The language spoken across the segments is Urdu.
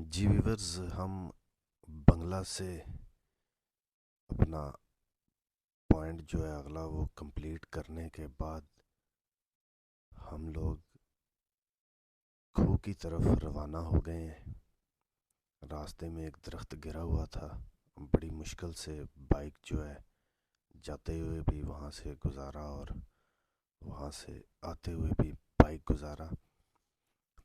جی ویورز، ہم بنگلہ سے اپنا پوائنٹ جو ہے اگلا وہ کمپلیٹ کرنے کے بعد ہم لوگ کھو کی طرف روانہ ہو گئے ہیں۔ راستے میں ایک درخت گرا ہوا تھا، بڑی مشکل سے بائک جو ہے جاتے ہوئے بھی وہاں سے گزارا اور وہاں سے آتے ہوئے بھی بائک گزارا۔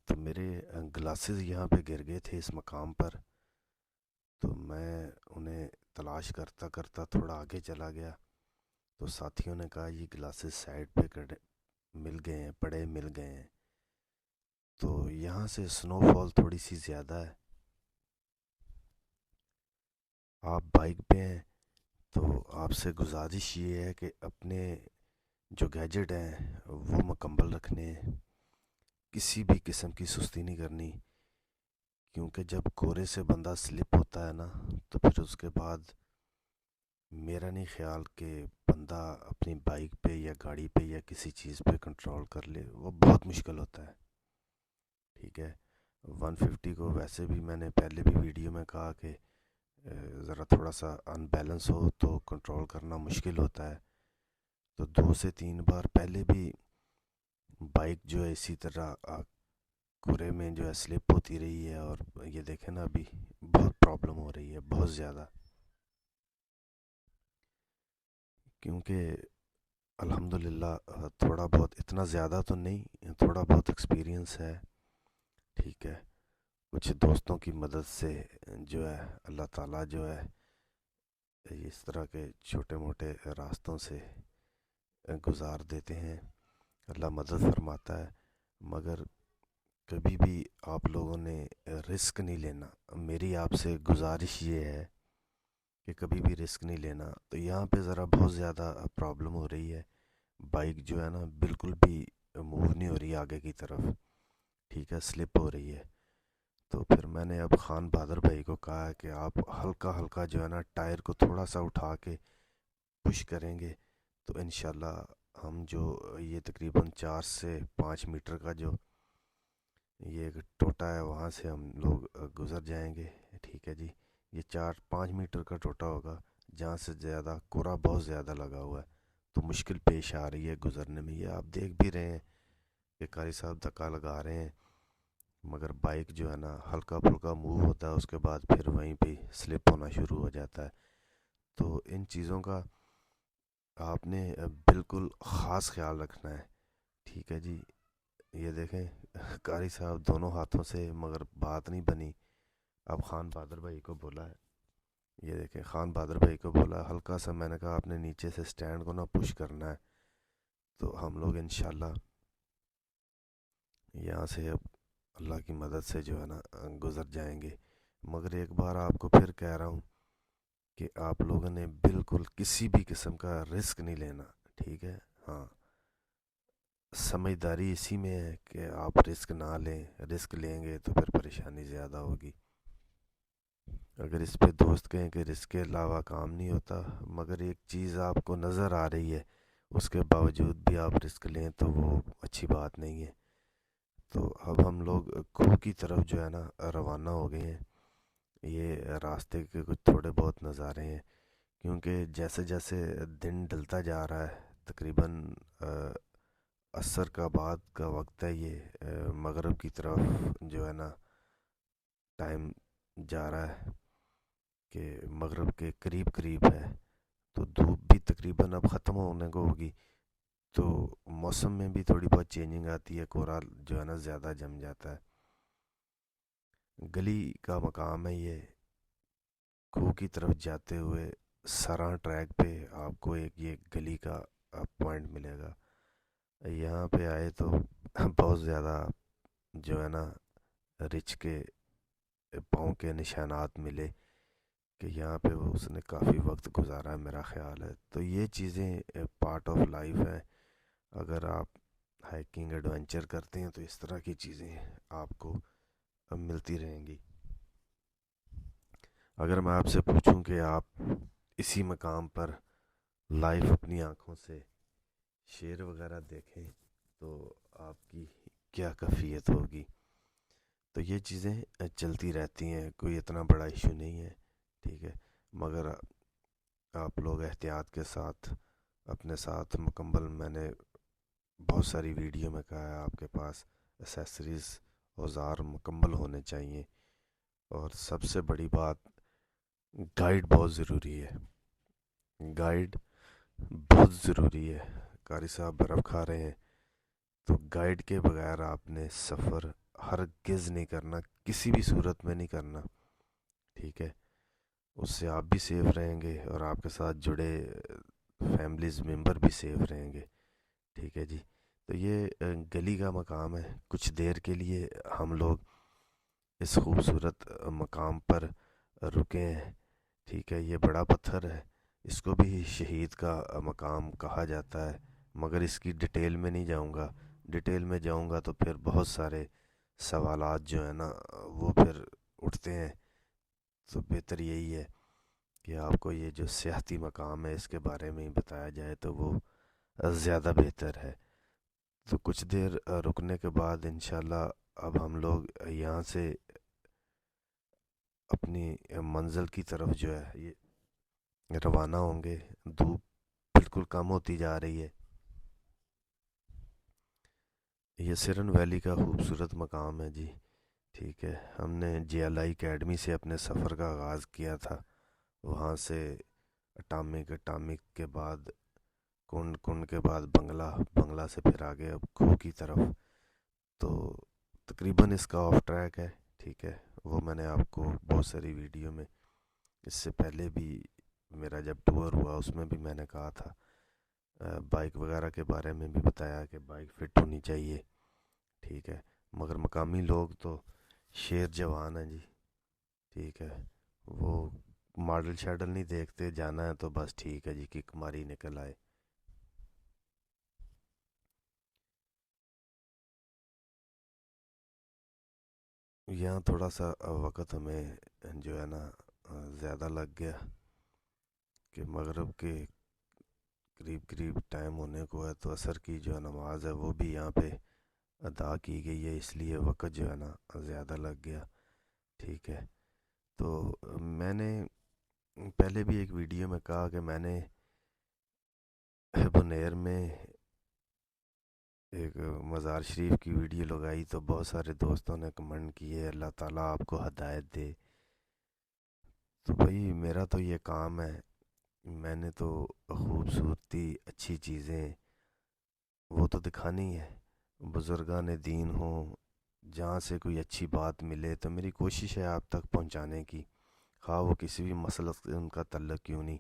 تو میرے گلاسز یہاں پہ گر گئے تھے اس مقام پر، تو میں انہیں تلاش کرتا کرتا تھوڑا آگے چلا گیا، تو ساتھیوں نے کہا یہ گلاسز سائڈ پہ مل گئے ہیں، مل گئے ہیں۔ تو یہاں سے سنو فال تھوڑی سی زیادہ ہے، آپ بائک پہ ہیں تو آپ سے گزارش یہ ہے کہ اپنے جو گیجٹ ہیں وہ مکمل رکھنے ہیں، کسی بھی قسم کی سستی نہیں کرنی، کیونکہ جب کورے سے بندہ سلپ ہوتا ہے نا تو پھر اس کے بعد میرا نہیں خیال کہ بندہ اپنی بائک پہ یا گاڑی پہ یا کسی چیز پہ کنٹرول کر لے، وہ بہت مشکل ہوتا ہے۔ ٹھیک ہے، 150 کو ویسے بھی میں نے پہلے بھی ویڈیو میں کہا کہ ذرا تھوڑا سا ان بیلنس ہو تو کنٹرول کرنا مشکل ہوتا ہے۔ تو 2 سے 3 بار پہلے بھی بائک جو ہے اسی طرح کورے میں جو ہے سلپ ہوتی رہی ہے، اور یہ دیکھیں نا ابھی بہت پرابلم ہو رہی ہے، بہت زیادہ، کیونکہ الحمدللہ تھوڑا بہت، اتنا زیادہ تو نہیں، تھوڑا بہت ایکسپیرینس ہے۔ ٹھیک ہے، کچھ دوستوں کی مدد سے جو ہے اللہ تعالیٰ جو ہے اس طرح کے چھوٹے موٹے راستوں سے گزار دیتے ہیں، اللہ مدد فرماتا ہے۔ مگر کبھی بھی آپ لوگوں نے رسک نہیں لینا، میری آپ سے گزارش یہ ہے کہ کبھی بھی رسک نہیں لینا۔ تو یہاں پہ ذرا بہت زیادہ پرابلم ہو رہی ہے، بائک جو ہے نا بالکل بھی موو نہیں ہو رہی آگے کی طرف، ٹھیک ہے، سلپ ہو رہی ہے۔ تو پھر میں نے اب خان بہادر بھائی کو کہا کہ آپ ہلکا ہلکا جو ہے نا ٹائر کو تھوڑا سا اٹھا کے پش کریں گے تو انشاءاللہ ہم جو یہ تقریباً 4 سے 5 میٹر کا جو یہ ایک ٹوٹا ہے وہاں سے ہم لوگ گزر جائیں گے۔ ٹھیک ہے جی، یہ 4 5 میٹر کا ٹوٹا ہوگا جہاں سے زیادہ کورا بہت زیادہ لگا ہوا ہے، تو مشکل پیش آ رہی ہے گزرنے میں۔ یہ آپ دیکھ بھی رہے ہیں کہ قاری صاحب دھکا لگا رہے ہیں، مگر بائک جو ہے نا ہلکا پھلکا موو ہوتا ہے، اس کے بعد پھر وہیں پہ سلپ ہونا شروع ہو جاتا ہے۔ تو ان چیزوں کا آپ نے بالکل خاص خیال رکھنا ہے۔ ٹھیک ہے جی، یہ دیکھیں قاری صاحب دونوں ہاتھوں سے، مگر بات نہیں بنی۔ اب خان بہادر بھائی کو بولا ہے، یہ دیکھیں خان بہادر بھائی کو بولا ہلکا سا، میں نے کہا آپ نے نیچے سے سٹینڈ کو نہ پش کرنا ہے، تو ہم لوگ انشاءاللہ یہاں سے اب اللہ کی مدد سے جو ہے نا گزر جائیں گے۔ مگر ایک بار آپ کو پھر کہہ رہا ہوں کہ آپ لوگوں نے بالکل کسی بھی قسم کا رسک نہیں لینا، ٹھیک ہے؟ ہاں، سمجھداری اسی میں ہے کہ آپ رسک نہ لیں، رسک لیں گے تو پھر پریشانی زیادہ ہوگی۔ اگر اس پہ دوست کہیں کہ رسک کے علاوہ کام نہیں ہوتا، مگر ایک چیز آپ کو نظر آ رہی ہے اس کے باوجود بھی آپ رسک لیں تو وہ اچھی بات نہیں ہے۔ تو اب ہم لوگ کھو کی طرف جو ہے نا روانہ ہو گئے ہیں۔ یہ راستے کے کچھ تھوڑے بہت نظارے ہیں، کیونکہ جیسے جیسے دن ڈلتا جا رہا ہے، تقریباً عصر کا بعد کا وقت ہے، یہ مغرب کی طرف جو ہے نا ٹائم جا رہا ہے کہ مغرب کے قریب قریب ہے، تو دھوپ بھی تقریباً اب ختم ہونے کو ہوگی، تو موسم میں بھی تھوڑی بہت چینجنگ آتی ہے، کورا جو ہے نا زیادہ جم جاتا ہے۔ گلی کا مقام ہے یہ، کھو کی طرف جاتے ہوئے سراں ٹریک پہ آپ کو ایک یہ گلی کا پوائنٹ ملے گا۔ یہاں پہ آئے تو بہت زیادہ جو ہے نا رچ کے پاؤں کے نشانات ملے کہ یہاں پہ وہ اس نے کافی وقت گزارا ہے، میرا خیال ہے۔ تو یہ چیزیں پارٹ آف لائف ہیں، اگر آپ ہائکنگ ایڈونچر کرتے ہیں تو اس طرح کی چیزیں آپ کو ملتی رہیں گی۔ اگر میں آپ سے پوچھوں کہ آپ اسی مقام پر لائف اپنی آنکھوں سے شیر وغیرہ دیکھیں تو آپ کی کیا کیفیت ہوگی؟ تو یہ چیزیں چلتی رہتی ہیں، کوئی اتنا بڑا ایشو نہیں ہے، ٹھیک ہے۔ مگر آپ لوگ احتیاط کے ساتھ اپنے ساتھ مکمل، میں نے بہت ساری ویڈیو میں کہا ہے، آپ کے پاس اسیسریز اوزار مکمل ہونے چاہیے، اور سب سے بڑی بات، گائیڈ بہت ضروری ہے، گائیڈ بہت ضروری ہے۔ قاری صاحب برف کھا رہے ہیں، تو گائیڈ کے بغیر آپ نے سفر ہرگز نہیں کرنا، کسی بھی صورت میں نہیں کرنا، ٹھیک ہے۔ اس سے آپ بھی سیف رہیں گے اور آپ کے ساتھ جڑے فیملیز ممبر بھی سیف رہیں گے، ٹھیک ہے جی۔ تو یہ گلی کا مقام ہے، کچھ دیر کے لیے ہم لوگ اس خوبصورت مقام پر رکے ہیں، ٹھیک ہے۔ یہ بڑا پتھر ہے، اس کو بھی شہید کا مقام کہا جاتا ہے، مگر اس کی ڈیٹیل میں نہیں جاؤں گا، ڈیٹیل میں جاؤں گا تو پھر بہت سارے سوالات جو ہیں نا وہ پھر اٹھتے ہیں، تو بہتر یہی ہے کہ آپ کو یہ جو سیاحتی مقام ہے اس کے بارے میں ہی بتایا جائے تو وہ زیادہ بہتر ہے۔ تو کچھ دیر رکنے کے بعد انشاءاللہ اب ہم لوگ یہاں سے اپنی منزل کی طرف جو ہے یہ روانہ ہوں گے۔ دھوپ بالکل کم ہوتی جا رہی ہے۔ یہ سرن ویلی کا خوبصورت مقام ہے جی، ٹھیک ہے۔ ہم نے جے ایل آئی اکیڈمی سے اپنے سفر کا آغاز کیا تھا، وہاں سے اٹامک کے بعد کنڈ، کنڈ کے بعد بنگلہ، بنگلہ سے پھر آگے اب کھو کی طرف۔ تو تقریباً اس کا آف ٹریک ہے، ٹھیک ہے۔ وہ میں نے آپ کو بہت ساری ویڈیو میں اس سے پہلے بھی، میرا جب ٹور ہوا اس میں بھی میں نے کہا تھا، بائک وغیرہ کے بارے میں بھی بتایا کہ بائک فٹ ہونی چاہیے، ٹھیک ہے۔ مگر مقامی لوگ تو شیر جوان ہیں جی، ٹھیک ہے۔ وہ ماڈل شاڈل نہیں دیکھتے، جانا ہے تو بس ٹھیک ہے جی، کک ماری نکل آئے۔ یہاں تھوڑا سا وقت ہمیں جو ہے نا زیادہ لگ گیا، کہ مغرب کے قریب قریب ٹائم ہونے کو ہے، تو عصر کی جو نماز ہے وہ بھی یہاں پہ ادا کی گئی ہے، اس لیے وقت جو ہے نا زیادہ لگ گیا، ٹھیک ہے۔ تو میں نے پہلے بھی ایک ویڈیو میں کہا کہ میں نے بنیر میں ایک مزار شریف کی ویڈیو لگائی، تو بہت سارے دوستوں نے کمنٹ کیے اللہ تعالیٰ آپ کو ہدایت دے۔ تو بھائی میرا تو یہ کام ہے، میں نے تو خوبصورتی، اچھی چیزیں وہ تو دکھانی ہے، بزرگان دین ہوں، جہاں سے کوئی اچھی بات ملے تو میری کوشش ہے آپ تک پہنچانے کی، خواہ وہ کسی بھی مسلک سے ان کا تعلق کیوں نہیں،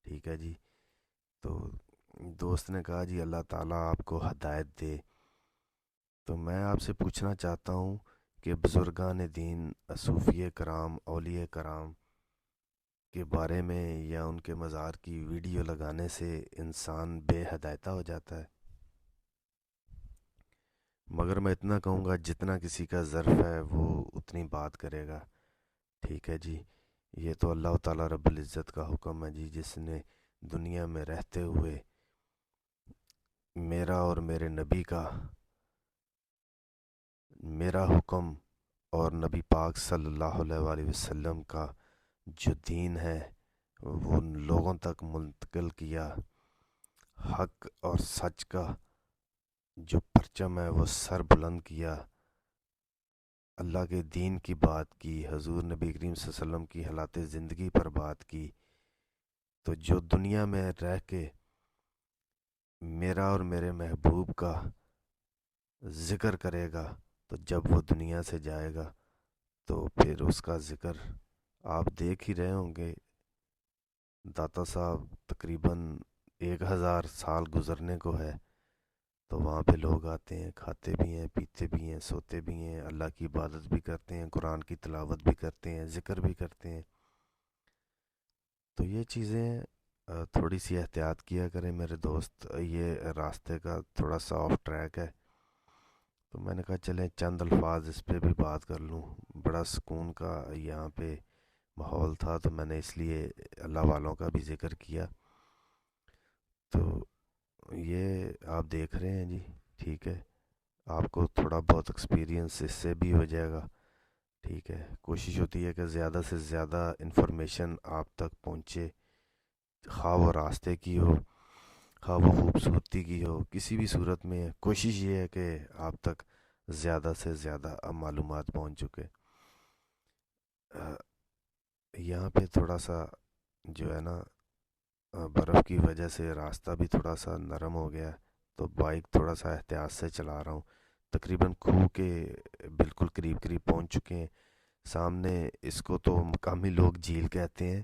ٹھیک ہے جی۔ تو دوست نے کہا جی اللہ تعالیٰ آپ کو ہدایت دے، تو میں آپ سے پوچھنا چاہتا ہوں کہ بزرگان دین، صوفیہ کرام، اولیاء کرام کے بارے میں یا ان کے مزار کی ویڈیو لگانے سے انسان بے ہدایتہ ہو جاتا ہے؟ مگر میں اتنا کہوں گا جتنا کسی کا ظرف ہے وہ اتنی بات کرے گا، ٹھیک ہے جی۔ یہ تو اللہ تعالیٰ رب العزت کا حکم ہے جی، جس نے دنیا میں رہتے ہوئے میرا اور میرے نبی کا، میرا حکم اور نبی پاک صلی اللہ علیہ وآلہ وسلم کا جو دین ہے وہ لوگوں تک منتقل کیا، حق اور سچ کا جو پرچم ہے وہ سر بلند کیا، اللہ کے دین کی بات کی، حضور نبی کریم صلی اللہ علیہ وسلم کی حالات زندگی پر بات کی، تو جو دنیا میں رہ کے میرا اور میرے محبوب کا ذکر کرے گا، تو جب وہ دنیا سے جائے گا تو پھر اس کا ذکر آپ دیکھ ہی رہے ہوں گے۔ داتا صاحب تقریباً 1000 سال گزرنے کو ہے، تو وہاں پہ لوگ آتے ہیں، کھاتے بھی ہیں، پیتے بھی ہیں، سوتے بھی ہیں، اللہ کی عبادت بھی کرتے ہیں، قرآن کی تلاوت بھی کرتے ہیں، ذکر بھی کرتے ہیں۔ تو یہ چیزیں تھوڑی سی احتیاط کیا کریں میرے دوست، یہ راستے کا تھوڑا سا آف ٹریک ہے، تو میں نے کہا چلیں چند الفاظ اس پہ بھی بات کر لوں۔ بڑا سکون کا یہاں پہ ماحول تھا، تو میں نے اس لیے اللہ والوں کا بھی ذکر کیا۔ تو یہ آپ دیکھ رہے ہیں جی، ٹھیک ہے۔ آپ کو تھوڑا بہت ایکسپیرینس اس سے بھی ہو جائے گا، ٹھیک ہے، کوشش ہوتی ہے کہ زیادہ سے زیادہ انفارمیشن آپ تک پہنچے، خواہ وہ راستے کی ہو، خواہ وہ خوبصورتی کی ہو، کسی بھی صورت میں کوشش یہ ہے کہ آپ تک زیادہ سے زیادہ معلومات پہنچ چکے۔ یہاں پہ تھوڑا سا جو ہے نا برف کی وجہ سے راستہ بھی تھوڑا سا نرم ہو گیا، تو بائک تھوڑا سا احتیاط سے چلا رہا ہوں۔ تقریباً کھو کے بالکل قریب قریب پہنچ چکے ہیں۔ سامنے اس کو تو مقامی لوگ جھیل کہتے ہیں،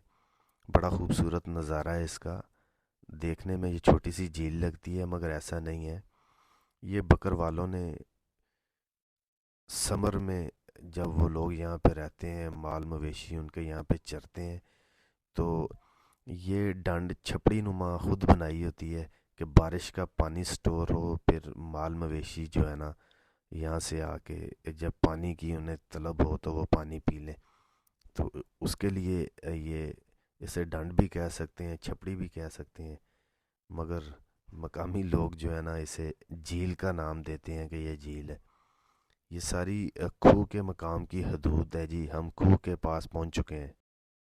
بڑا خوبصورت نظارہ ہے اس کا، دیکھنے میں یہ چھوٹی سی جھیل لگتی ہے مگر ایسا نہیں ہے۔ یہ بکر والوں نے سمر میں، جب وہ لوگ یہاں پہ رہتے ہیں، مال مویشی ان کے یہاں پہ چرتے ہیں، تو یہ ڈنڈ چھپڑی نما خود بنائی ہوتی ہے کہ بارش کا پانی سٹور ہو، پھر مال مویشی جو ہے نا یہاں سے آ کے جب پانی کی انہیں طلب ہو تو وہ پانی پی لیں۔ تو اس کے لیے یہ اسے ڈنڈ بھی کہہ سکتے ہیں، چھپڑی بھی کہہ سکتے ہیں، مگر مقامی لوگ جو ہے نا اسے جھیل کا نام دیتے ہیں کہ یہ جھیل ہے۔ یہ ساری کھو کے مقام کی حدود ہے جی، ہم کھو کے پاس پہنچ چکے ہیں۔